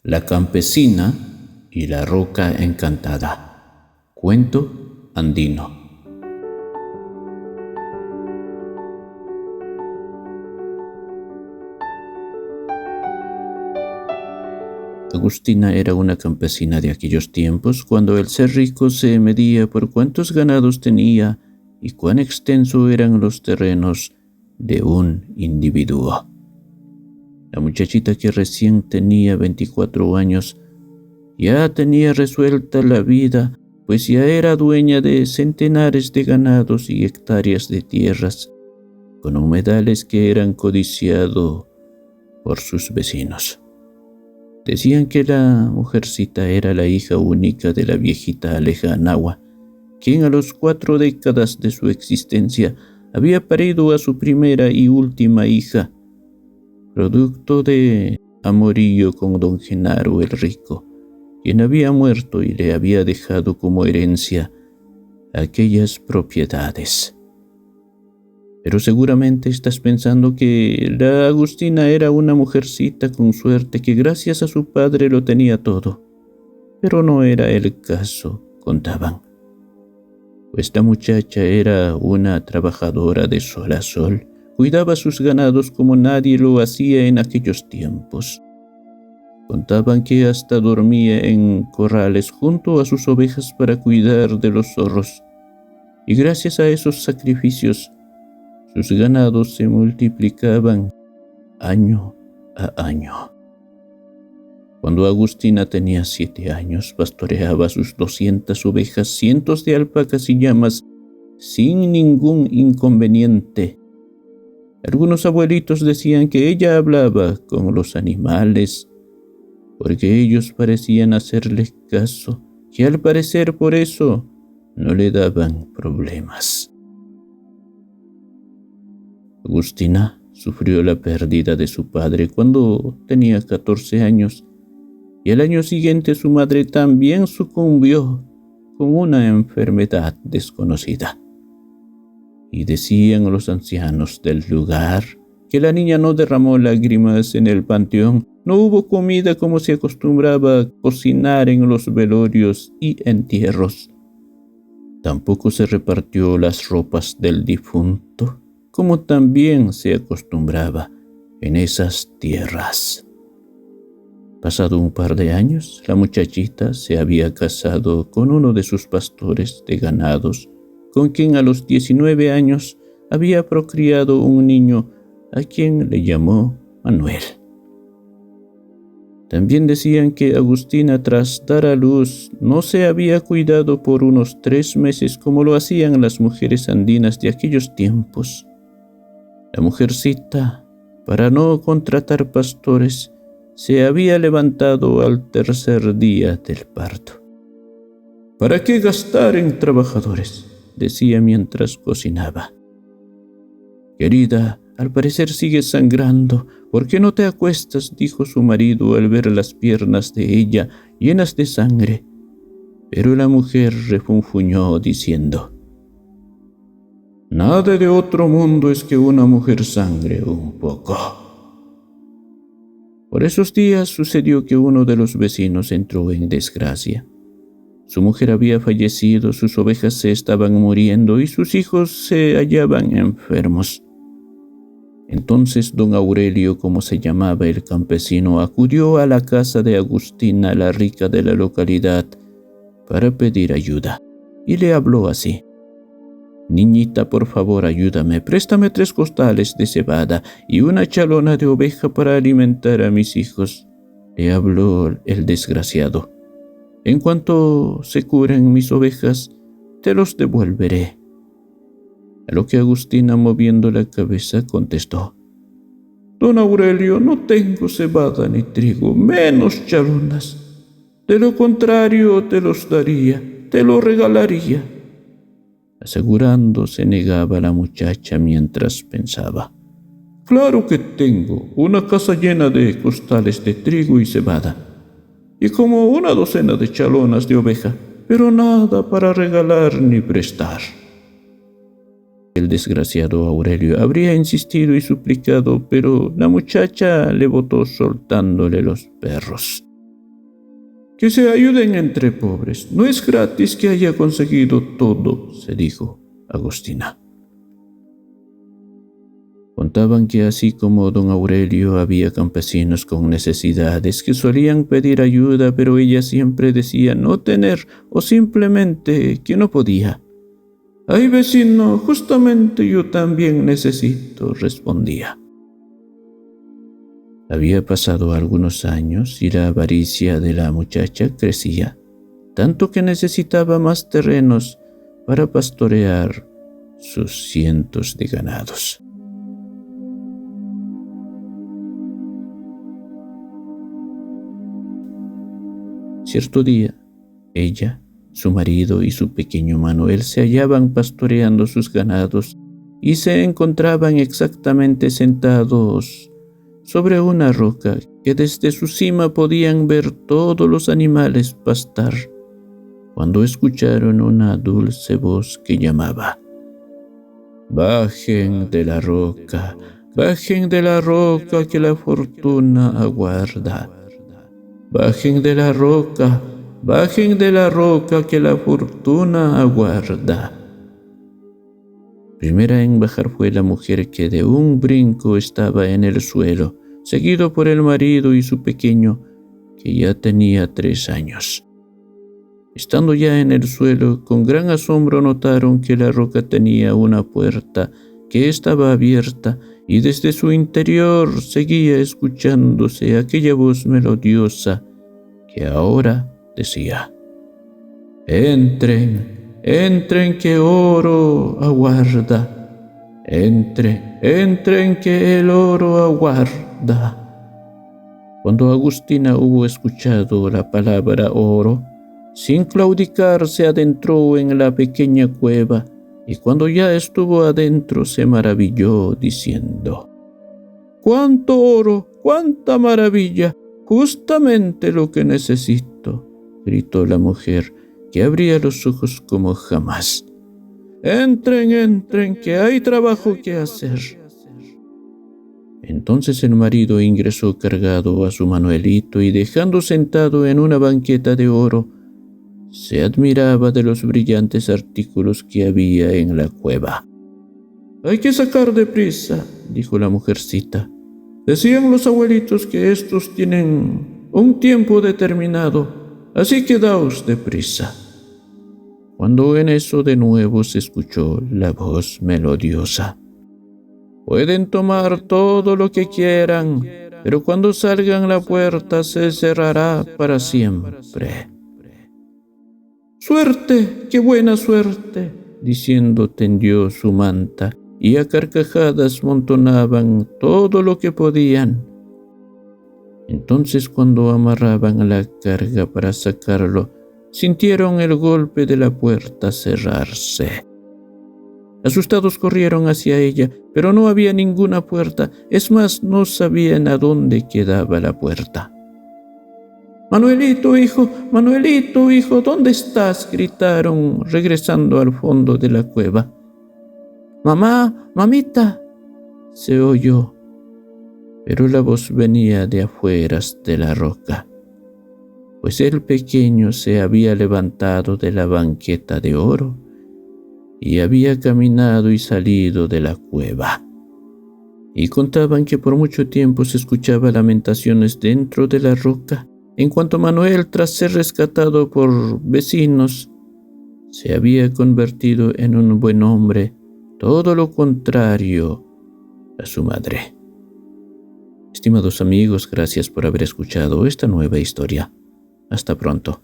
La campesina y la roca encantada. Cuento andino. Agustina era una campesina de aquellos tiempos cuando el ser rico se medía por cuántos ganados tenía y cuán extenso eran los terrenos de un individuo. La muchachita, que recién tenía 24 años, ya tenía resuelta la vida, pues ya era dueña de centenares de ganados y hectáreas de tierras, con humedales que eran codiciados por sus vecinos. Decían que la mujercita era la hija única de la viejita Aleja Anáhuac, quien a las 4 décadas de su existencia había parido a su primera y última hija, producto de amorío con don Genaro el Rico, quien había muerto y le había dejado como herencia aquellas propiedades. Pero seguramente estás pensando que la Agustina era una mujercita con suerte que gracias a su padre lo tenía todo. Pero no era el caso, contaban. Esta muchacha era una trabajadora de sol a sol, cuidaba sus ganados como nadie lo hacía en aquellos tiempos. Contaban que hasta dormía en corrales junto a sus ovejas para cuidar de los zorros. Y gracias a esos sacrificios, sus ganados se multiplicaban año a año. Cuando Agustina tenía 7 años, pastoreaba sus 200 ovejas, cientos de alpacas y llamas, sin ningún inconveniente. Algunos abuelitos decían que ella hablaba con los animales, porque ellos parecían hacerle caso, y al parecer por eso no le daban problemas. Agustina sufrió la pérdida de su padre cuando tenía 14 años, y al año siguiente su madre también sucumbió con una enfermedad desconocida. Y decían los ancianos del lugar que la niña no derramó lágrimas en el panteón, no hubo comida como se acostumbraba a cocinar en los velorios y entierros. Tampoco se repartió las ropas del difunto, como también se acostumbraba en esas tierras. Pasado un par de años, la muchachita se había casado con uno de sus pastores de ganados, con quien a los 19 años había procreado un niño a quien le llamó Manuel. También decían que Agustina, tras dar a luz, no se había cuidado por unos 3 meses como lo hacían las mujeres andinas de aquellos tiempos. La mujercita, para no contratar pastores, se había levantado al tercer día del parto. ¿Para qué gastar en trabajadores?, decía mientras cocinaba. Querida, al parecer sigues sangrando. ¿Por qué no te acuestas?, dijo su marido al ver las piernas de ella llenas de sangre. Pero la mujer refunfuñó diciendo: nada de otro mundo es que una mujer sangre un poco. Por esos días sucedió que uno de los vecinos entró en desgracia. Su mujer había fallecido, sus ovejas se estaban muriendo y sus hijos se hallaban enfermos. Entonces don Aurelio, como se llamaba el campesino, acudió a la casa de Agustina, la rica de la localidad, para pedir ayuda, y le habló así: niñita, por favor, ayúdame, préstame 3 costales de cebada y una chalona de oveja para alimentar a mis hijos. Le habló el desgraciado: en cuanto se curen mis ovejas, te los devolveré. A lo que Agustina, moviendo la cabeza, contestó: don Aurelio, no tengo cebada ni trigo, menos chalonas. De lo contrario te los daría, te lo regalaría. Asegurando, se negaba la muchacha mientras pensaba: claro que tengo una casa llena de costales de trigo y cebada, y como una docena de chalonas de oveja, pero nada para regalar ni prestar. El desgraciado Aurelio habría insistido y suplicado, pero la muchacha le botó soltándole los perros. Que se ayuden entre pobres. No es gratis que haya conseguido todo, se dijo Agustina. Contaban que así como don Aurelio había campesinos con necesidades que solían pedir ayuda, pero ella siempre decía no tener o simplemente que no podía. «Ay, vecino, justamente yo también necesito», respondía. Había pasado algunos años y la avaricia de la muchacha crecía, tanto que necesitaba más terrenos para pastorear sus cientos de ganados. Cierto día, ella, su marido y su pequeño Manuel se hallaban pastoreando sus ganados y se encontraban exactamente sentados sobre una roca que desde su cima podían ver todos los animales pastar, cuando escucharon una dulce voz que llamaba: «Bajen de la roca que la fortuna aguarda. Bajen de la roca que la fortuna aguarda». Primera en bajar fue la mujer, que de un brinco estaba en el suelo, seguido por el marido y su pequeño, que ya tenía 3 años. Estando ya en el suelo, con gran asombro notaron que la roca tenía una puerta que estaba abierta, y desde su interior seguía escuchándose aquella voz melodiosa que ahora decía: «Entren que oro aguarda, entren que el oro aguarda». Cuando Agustina hubo escuchado la palabra oro, sin claudicar se adentró en la pequeña cueva, y cuando ya estuvo adentro se maravilló diciendo: «¡Cuánto oro! ¡Cuánta maravilla! Justamente lo que necesito», gritó la mujer, que abría los ojos como jamás. «Entren, que hay trabajo que hacer». Entonces el marido ingresó cargado a su Manuelito y, dejando sentado en una banqueta de oro, se admiraba de los brillantes artículos que había en la cueva. «Hay que sacar deprisa», dijo la mujercita. «Decían los abuelitos que estos tienen un tiempo determinado, así que daos deprisa». Cuando en eso de nuevo se escuchó la voz melodiosa: «Pueden tomar todo lo que quieran, pero cuando salgan la puerta se cerrará para siempre». «¡Suerte! ¡Qué buena suerte!», diciendo tendió su manta, y a carcajadas montonaban todo lo que podían. Entonces, cuando amarraban la carga para sacarlo, sintieron el golpe de la puerta cerrarse. Asustados corrieron hacia ella, pero no había ninguna puerta. Es más, no sabían a dónde quedaba la puerta. «Manuelito, hijo, ¿dónde estás?», gritaron, regresando al fondo de la cueva. «Mamá, mamita», se oyó, pero la voz venía de afuera de la roca, pues el pequeño se había levantado de la banqueta de oro y había caminado y salido de la cueva. Y contaban que por mucho tiempo se escuchaba lamentaciones dentro de la roca, en cuanto Manuel, tras ser rescatado por vecinos, se había convertido en un buen hombre, todo lo contrario a su madre. Estimados amigos, gracias por haber escuchado esta nueva historia. Hasta pronto.